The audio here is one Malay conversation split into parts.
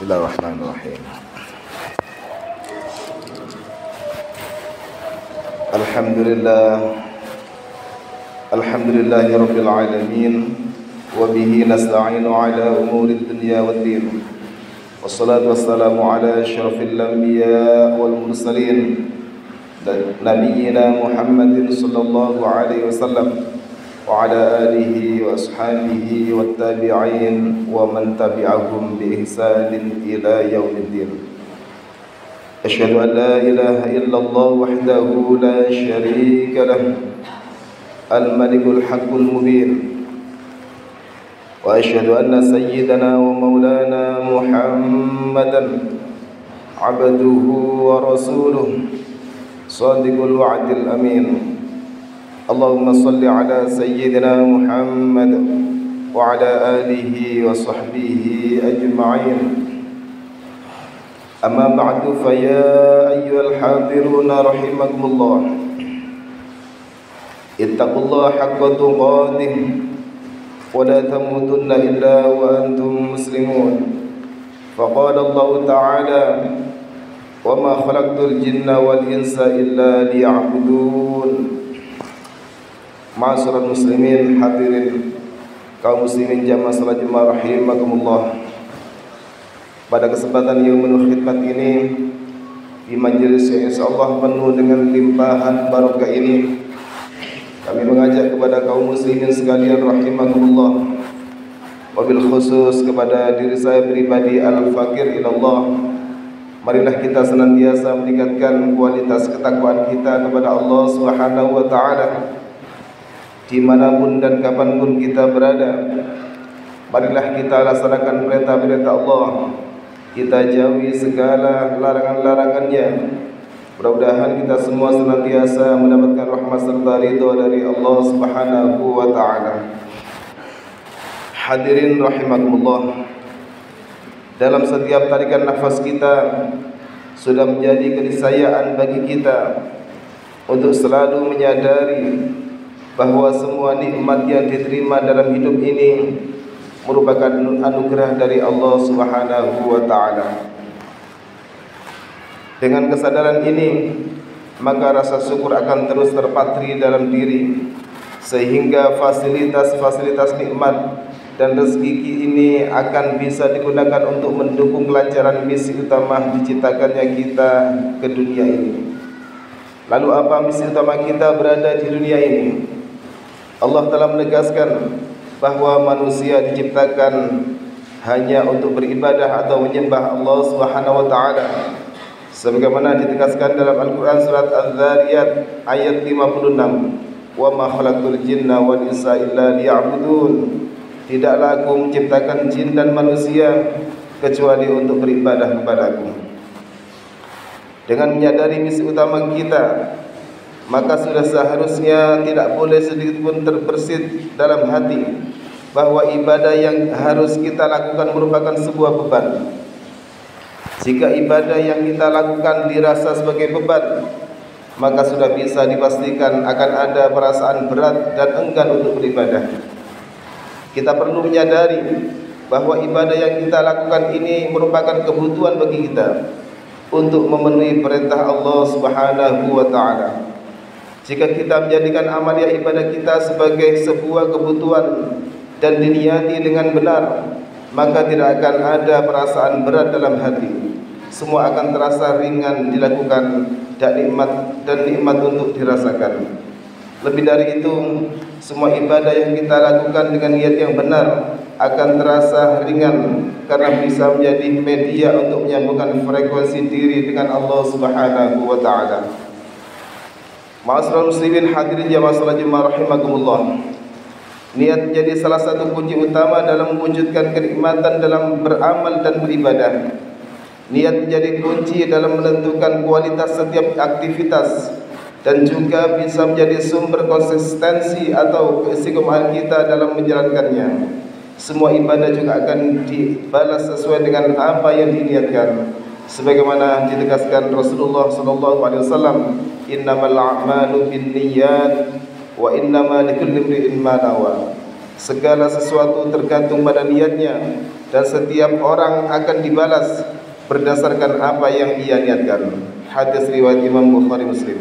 Bismillahirrahmanirrahim. Alhamdulillahi rabbil alamin wa bihi nasta'inu ala umuri dunya waddin. Wassalatu wassalamu ala asyrafil anbiya wal mursalin nabiyyina Muhammadin sallallahu alaihi wasallam wa ala alihi wa ashabihi wat tabi'in wa man tabi'ahum bi ihsanin ila yaumiddin. Asyhadu an la ilaha illallah wahdahu la syarika lah al-malikul haqqul mubin wa asyhadu anna sayyidana wa maulana Muhammadan abduhu wa rasuluh sadiqul wa'dil amin. Allahumma salli ala sayyidina Muhammad wa ala alihi wa sahbihi ajma'in. Amma ba'du, fa ya ayyuhal hadiruna rahimakumullah, ittaqullaha haqqa tuqatih wa la tamutunna illa wa antum muslimun. Faqala Allah ta'ala, wa ma khalaqtul jinna wal insa illa liya'budun. Ma'asyiral muslimin, hadirin kaum muslimin jamaah salat Jumat rahimakumullah. Pada kesempatan yang penuh khidmat ini, di majelis yang insyaallah penuh dengan limpahan barokah ini, kami mengajak kepada kaum muslimin sekalian rahimakumullah, wabil khusus kepada diri saya pribadi al-fakir ilallah, marilah kita senantiasa meningkatkan kualitas ketakwaan kita kepada Allah Subhanahu wa taala dimanapun dan kapanpun kita berada. Marilah kita laksanakan perintah-perintah Allah, kita jauhi segala larangan-larangannya. Mudah-mudahan kita semua senantiasa mendapatkan rahmat serta ridha dari Allah Subhanahu wa taala. Hadirin rahimakumullah, dalam setiap tarikan nafas kita sudah menjadi keniscayaan bagi kita untuk selalu menyadari bahawa semua nikmat yang diterima dalam hidup ini merupakan anugerah dari Allah Subhanahu wa taala. Dengan kesadaran ini, maka rasa syukur akan terus terpatri dalam diri, sehingga fasilitas-fasilitas nikmat dan rezeki ini akan bisa digunakan untuk mendukung kelancaran misi utama diciptakannya kita ke dunia ini. Lalu apa misi utama kita berada di dunia ini? Allah telah menegaskan bahawa manusia diciptakan hanya untuk beribadah atau menyembah Allah Subhanahu wa taala, sebagaimana ditegaskan dalam Al-Qur'an surat Az-Zariyat ayat 56, wa ma khalaqtul jinna wal insa illa liya'budun. Tidaklah aku menciptakan jin dan manusia kecuali untuk beribadah kepadaku. Dengan menyadari misi utama kita, maka sudah seharusnya tidak boleh sedikit pun terbersit dalam hati bahawa ibadah yang harus kita lakukan merupakan sebuah beban. Jika ibadah yang kita lakukan dirasa sebagai beban, maka sudah bisa dipastikan akan ada perasaan berat dan enggan untuk beribadah. Kita perlu menyadari bahawa ibadah yang kita lakukan ini merupakan kebutuhan bagi kita untuk memenuhi perintah Allah Subhanahu wa taala. Jika kita menjadikan amalia ibadah kita sebagai sebuah kebutuhan dan diniati dengan benar, maka tidak akan ada perasaan berat dalam hati. Semua akan terasa ringan dilakukan dan nikmat untuk dirasakan. Lebih dari itu, semua ibadah yang kita lakukan dengan niat yang benar akan terasa ringan karena bisa menjadi media untuk menyambungkan frekuensi diri dengan Allah Subhanahu wa taala. Ma'asyiral muslimin, hadirin jamaah salat Jumat rahimakumullah. Niat menjadi salah satu kunci utama dalam mewujudkan kenikmatan dalam beramal dan beribadah. Niat menjadi kunci dalam menentukan kualitas setiap aktivitas dan juga bisa menjadi sumber konsistensi atau keistiqomahan kita dalam menjalankannya. Semua ibadah juga akan dibalas sesuai dengan apa yang diniatkan. Sebagaimana ditegaskan Rasulullah sallallahu alaihi wasallam, innamal a'malu binniyat wa innama likulli imri'in ma nawa. Segala sesuatu tergantung pada niatnya dan setiap orang akan dibalas berdasarkan apa yang ia niatkan. Hadis riwayat Imam Bukhari Muslim.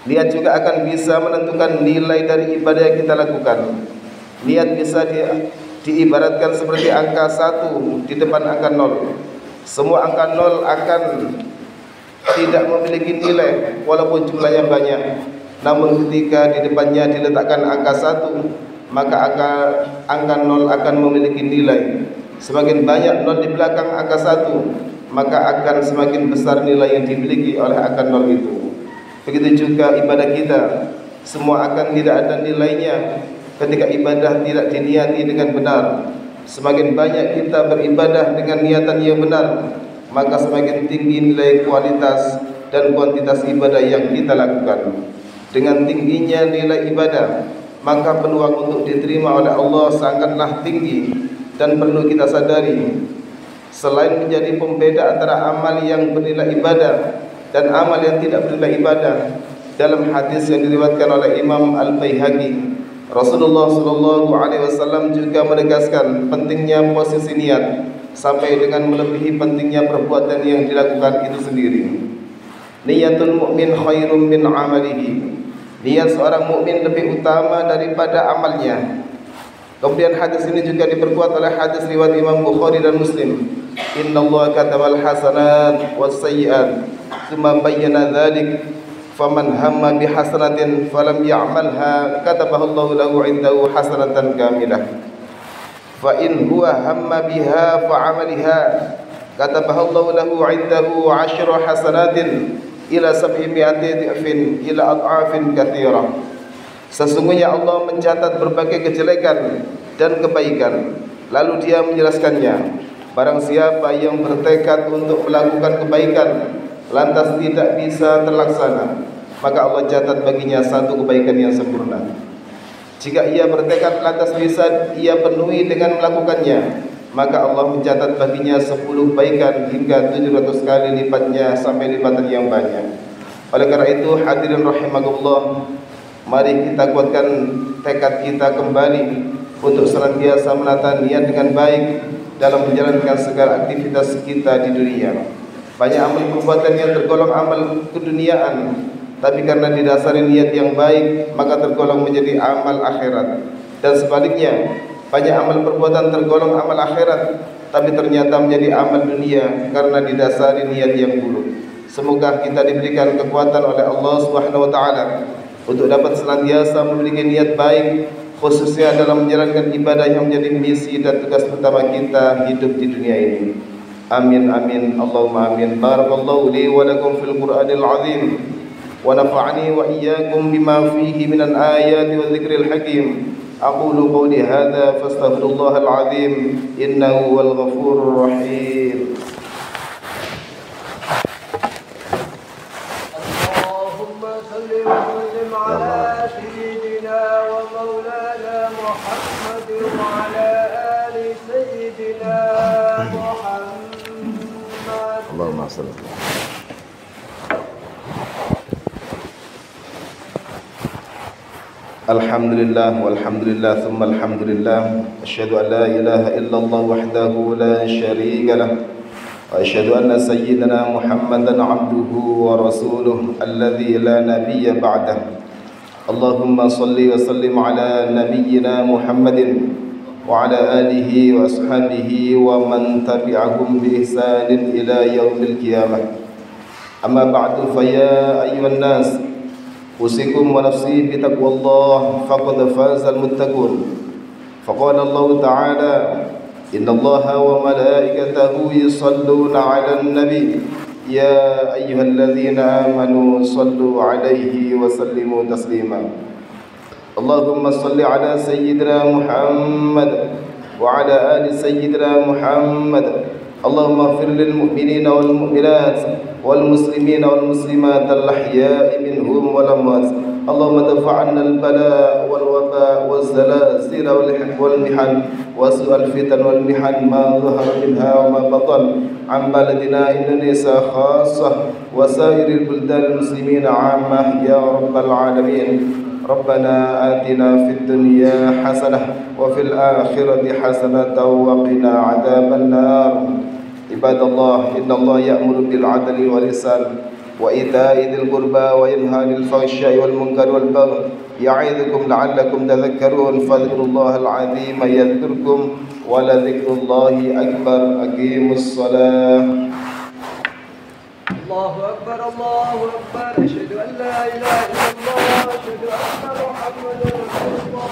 Niat juga akan bisa menentukan nilai dari ibadah yang kita lakukan. Niat bisa diibaratkan seperti angka 1 di depan angka 0. Semua angka 0 akan tidak memiliki nilai walaupun jumlahnya banyak. Namun ketika di depannya diletakkan angka 1, maka angka 0 akan memiliki nilai. Semakin banyak 0 di belakang angka 1, maka akan semakin besar nilai yang dimiliki oleh angka 0 itu. Begitu juga ibadah kita, semua akan tidak ada nilainya ketika ibadah tidak diniati dengan benar. Semakin banyak kita beribadah dengan niatan yang benar, maka semakin tinggi nilai kualitas dan kuantitas ibadah yang kita lakukan. Dengan tingginya nilai ibadah, maka peluang untuk diterima oleh Allah sangatlah tinggi. Dan perlu kita sadari, selain menjadi pembeda antara amal yang bernilai ibadah dan amal yang tidak bernilai ibadah, dalam hadis yang diriwayatkan oleh Imam Al-Baihaqi, Rasulullah SAW juga menegaskan pentingnya posisi niat sampai dengan melebihi pentingnya perbuatan yang dilakukan itu sendiri. Niyatul mu'min khairum min amalihi. Niat seorang mukmin lebih utama daripada amalnya. Kemudian hadis ini juga diperkuat oleh hadis riwayat Imam Bukhari dan Muslim. Innallaha katabal hasanat was sayyi'at, tsumma bayyana dzalik, faman hamma bihasanatin falam ya'malha katabahallahu lahu 'indahu hasanatan kamilah. Fa in huwa hamma biha fa'amaliha katabahallahu lahu 'indahu 'ashra hasanatin ila 700 dhifin ila ad'afin katsira. Sesungguhnya Allah mencatat berbagai kejelekan dan kebaikan, lalu Dia menjelaskannya. Barang siapa yang bertekad untuk melakukan kebaikan lantas tidak bisa terlaksana, maka Allah catat baginya satu kebaikan yang sempurna. Jika ia bertekad lantas bisa ia penuhi dengan melakukannya, maka Allah mencatat baginya 10 kebaikan hingga 700 kali lipatnya sampai lipatan yang banyak. Oleh karena itu, hadirin rahimakumullah, mari kita kuatkan tekad kita kembali untuk senantiasa menata niat dengan baik dalam menjalankan segala aktivitas kita di dunia. Banyak amal perbuatan yang tergolong amal keduniaan, tapi karena didasari niat yang baik, maka tergolong menjadi amal akhirat. Dan sebaliknya, banyak amal perbuatan tergolong amal akhirat, tapi ternyata menjadi amal dunia karena didasari niat yang buruk. Semoga kita diberikan kekuatan oleh Allah Subhanahu wa taala untuk dapat senantiasa memiliki niat baik, khususnya dalam menjalankan ibadah yang menjadi misi dan tugas utama kita hidup di dunia ini. Amin amin Allahumma amin. Barakallahu li wa lakum fil Qur'anil azim wa nafa'ani wa iyyakum bima fihi minal ayati wa dzikril hakim. Aqulu qawli hadza fastaghfirullahal azim innahu wal ghafurur rahim. Allahumma salli wa sallim ala sayyidina wa maulana Muhammad wa ala ali sayyidina Muhammad. Allahumma salli. Alhamdulillah walhamdulillah thumma alhamdulillah. Asyhadu an la ilaha illallah wahdahu la syarika lah. Wa asyhadu anna sayyidana Muhammadan abduhu wa rasuluh alladzi la nabiyya ba'dah. Allahumma salli wa sallim ala nabiyyina Muhammadin wa ala alihi wa ashabihi wa man tabi'ahum bi ihsanin ila yaumil qiyamah. Amma ba'du, fa ya ayyuhan nas, usikum wa nafsi bi taqwallah faqad fazal muttaqun. Faqala Allah Ta'ala, innallaha wa malaikatahu yusalluna 'alan nabi ya ayyuhalladzina amanu sallu 'alaihi wa sallimu taslima. Allahumma salli 'ala sayyidina Muhammad wa 'ala ali sayyidina Muhammad. Allahumma ighfir lil mu'minina wal mu'minat wal muslimina wal muslimat al ahya'i minhum wal amwat. Allahumma dafa' 'anna al bala' wal waba' waz zalazil wal mihan wa su'al fitan wal mihan ma dhahara minha wa ma batan 'an baladina Indonesia khassah wa sa'iril buldanil muslimina 'ammah ya rabbal alamin. ربنا آتنا في الدنيا حسنة وفي الآخرة حسنة وقنا عذاب النار. عباد الله إن الله يأمر بالعدل والإحسان وإيتاء ذي القربى وينهى عن الفحشاء والمنكر والبغي يعظكم لعلكم تذكرون فاذكروا الله العظيم يذكركم ولذكر الله أكبر. أقيموا الصلاة. الله أكبر الله أكبر أشهد أن لا إله إلا الله أشهد أن محمدا رسول الله.